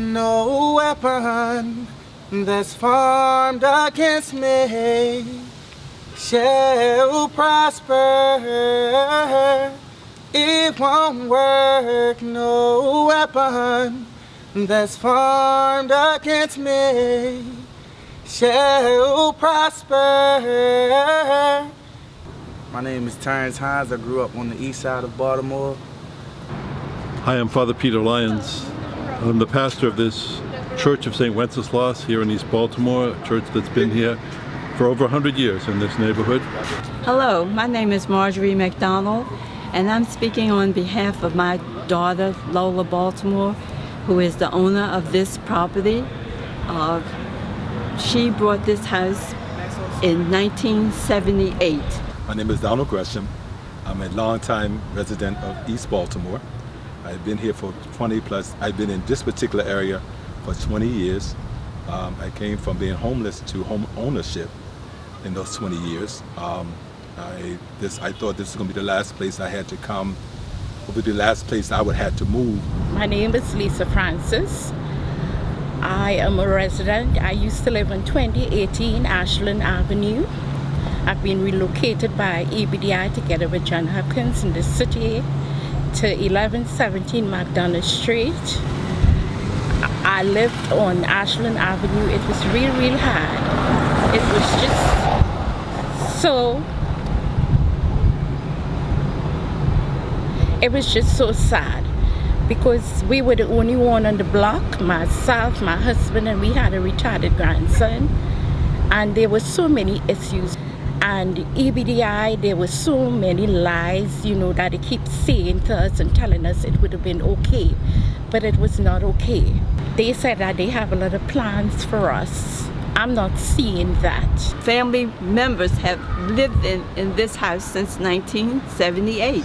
No weapon that's formed against me shall prosper. It won't work. No weapon that's formed against me shall prosper. My name is Terrence Hines. I grew up on the east side of Baltimore. Hi, I'm Father Peter Lyons. I'm the pastor of this Church of St. Wenceslas here in East Baltimore, a church that's been here for over 100 years in this neighborhood. Hello, my name is Marjorie McDonald, and I'm speaking on behalf of my daughter, Lola Baltimore, who is the owner of this property. She bought this house in 1978. My name is Donald Gresham. I'm a longtime resident of East Baltimore. I've been here for 20 plus. I've been in this particular area for 20 years. I came from being homeless to home ownership in those 20 years. I thought this was going to be the last place I had to come, would be the last place I would have to move. My name is Lisa Francis. I am a resident. I used to live on 2018 Ashland Avenue. I've been relocated by EBDI together with John Hopkins in the city to 1117 McDonough Street. I lived on Ashland Avenue. It was real hard. It was just so sad because we were the only one on the block, myself, my husband, and we had a retarded grandson, and there were so many issues. And EBDI, there were so many lies, that they keep saying to us and telling us it would have been okay, but it was not okay. They said that they have a lot of plans for us. I'm not seeing that. Family members have lived in this house since 1978.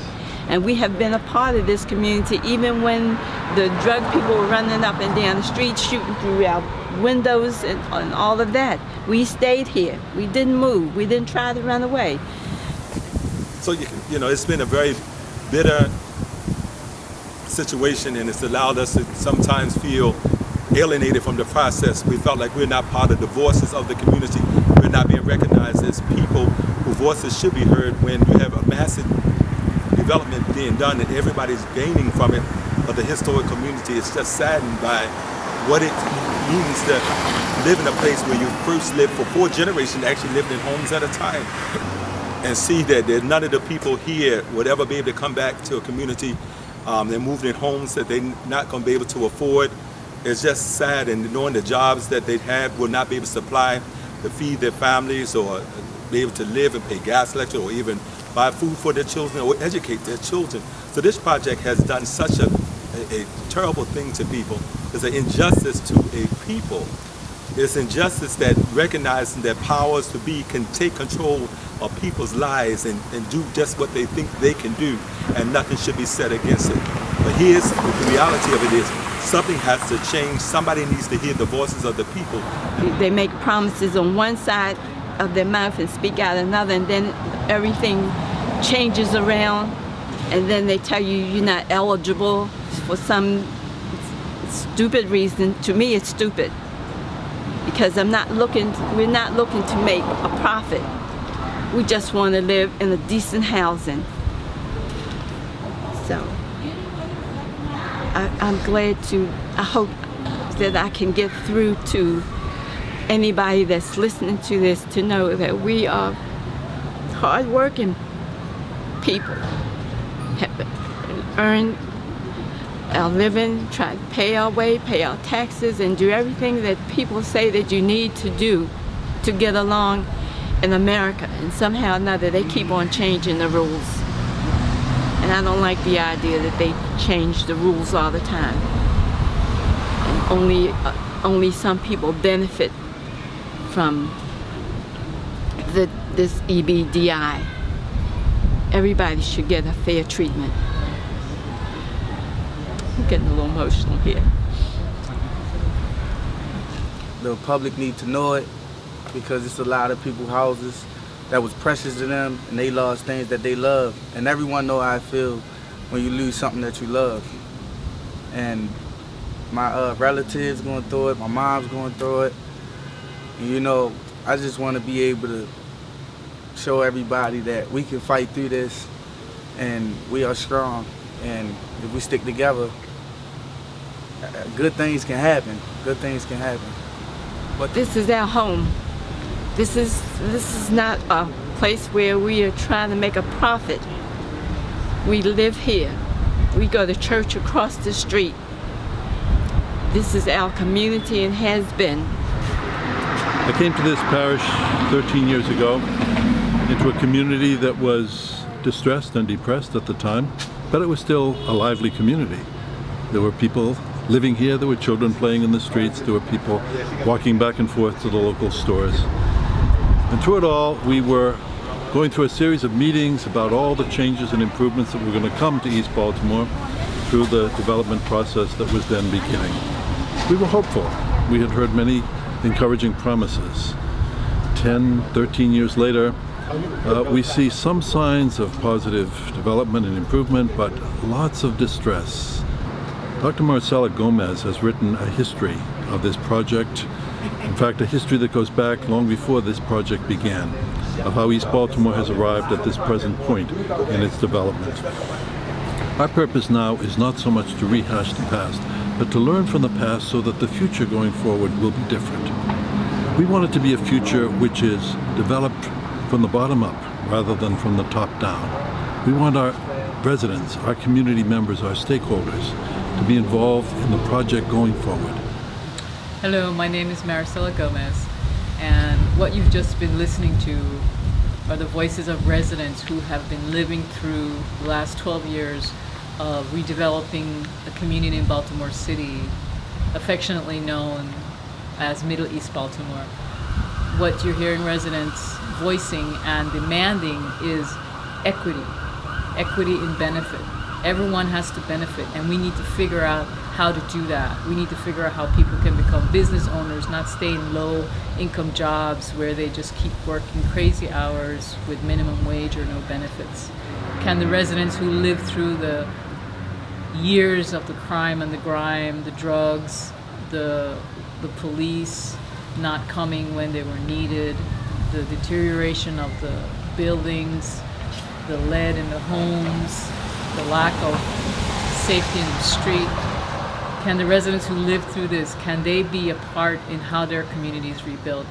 And we have been a part of this community even when the drug people were running up and down the street, shooting through our windows and all of that. We stayed here. We didn't move. We didn't try to run away. So, it's been a very bitter situation, and it's allowed us to sometimes feel alienated from the process. We felt like we're not part of the voices of the community. We're not being recognized as people whose voices should be heard when you have a massive development being done and everybody's gaining from it, but the historic community is just saddened by what it means to live in a place where you first lived for 4 generations, actually lived in homes at a time, and see that none of the people here would ever be able to come back to a community. They're moving in homes that they're not going to be able to afford. It's just sad, and knowing the jobs that they have will not be able to supply to feed their families or be able to live and pay gas, electric, or even buy food for their children or educate their children. So this project has done such a terrible thing to people. It's an injustice to a people. It's injustice that recognizing that powers to be can take control of people's lives and do just what they think they can do, and nothing should be said against it. But here's the reality of it is, something has to change. Somebody needs to hear the voices of the people. They make promises on one side of their mouth and speak out another, and then everything changes around, and then they tell you you're not eligible for some stupid reason. To me, it's stupid because we're not looking to make a profit. We just want to live in a decent housing. So I'm glad I hope that I can get through to anybody that's listening to this to know that we are hard-working people, have earned our living, try to pay our way, pay our taxes, and do everything that people say that you need to do to get along in America. And somehow or another, they keep on changing the rules. And I don't like the idea that they change the rules all the time. And only some people benefit from this EBDI. Everybody should get a fair treatment. I'm getting a little emotional here. The public need to know it because it's a lot of people's houses that was precious to them, and they lost things that they love. And everyone know how I feel when you lose something that you love. And My relatives going through it, my mom's going through it. And, you know, I just want to be able to show everybody that we can fight through this and we are strong. And if we stick together, good things can happen. Good things can happen. But this is our home. This is not a place where we are trying to make a profit. We live here. We go to church across the street. This is our community and has been. I came to this parish 13 years ago into a community that was distressed and depressed at the time, but it was still a lively community. There were people living here, there were children playing in the streets, there were people walking back and forth to the local stores. And through it all, we were going through a series of meetings about all the changes and improvements that were going to come to East Baltimore through the development process that was then beginning. We were hopeful. We had heard many encouraging promises. 10, 13 years later, we see some signs of positive development and improvement, but lots of distress. Dr. Marcela Gomez has written a history of this project. In fact, a history that goes back long before this project began, of how East Baltimore has arrived at this present point in its development. Our purpose now is not so much to rehash the past, but to learn from the past so that the future going forward will be different. We want it to be a future which is developed from the bottom up rather than from the top down. We want our residents, our community members, our stakeholders to be involved in the project going forward. Hello, my name is Maricela Gomez, and what you've just been listening to are the voices of residents who have been living through the last 12 years of redeveloping a community in Baltimore City, affectionately known as Middle East Baltimore. What you're hearing residents voicing and demanding is equity in benefit. Everyone has to benefit, and we need to figure out how to do that. We need to figure out how people can become business owners, not stay in low income jobs where they just keep working crazy hours with minimum wage or no benefits. Can the residents who live through the years of the crime and the grime, the drugs, the police not coming when they were needed, the deterioration of the buildings, the lead in the homes, the lack of safety in the street. Can the residents who live through this, can they be a part in how their community is rebuilt?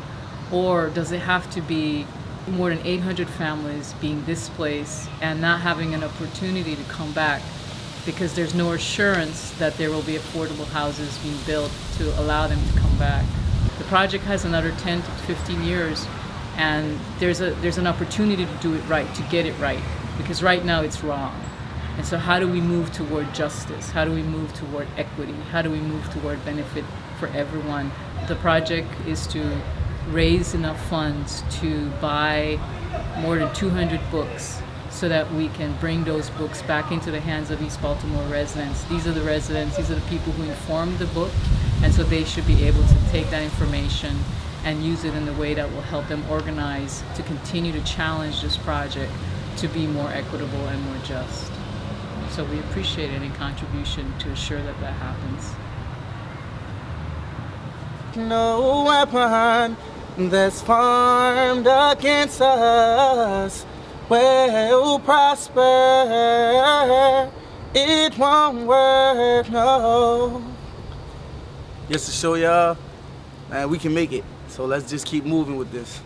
Or does it have to be more than 800 families being displaced and not having an opportunity to come back because there's no assurance that there will be affordable houses being built to allow them to come back? The project has another 10 to 15 years, and there's an opportunity to do it right, to get it right, because right now it's wrong. And so how do we move toward justice? How do we move toward equity? How do we move toward benefit for everyone? The project is to raise enough funds to buy more than 200 books so that we can bring those books back into the hands of East Baltimore residents. These are the residents, these are the people who informed the book, and so they should be able to take that information and use it in the way that will help them organize to continue to challenge this project to be more equitable and more just. So we appreciate any contribution to assure that that happens. No weapon that's formed against us will prosper. It won't work, no. Just to show y'all, man, we can make it. So let's just keep moving with this.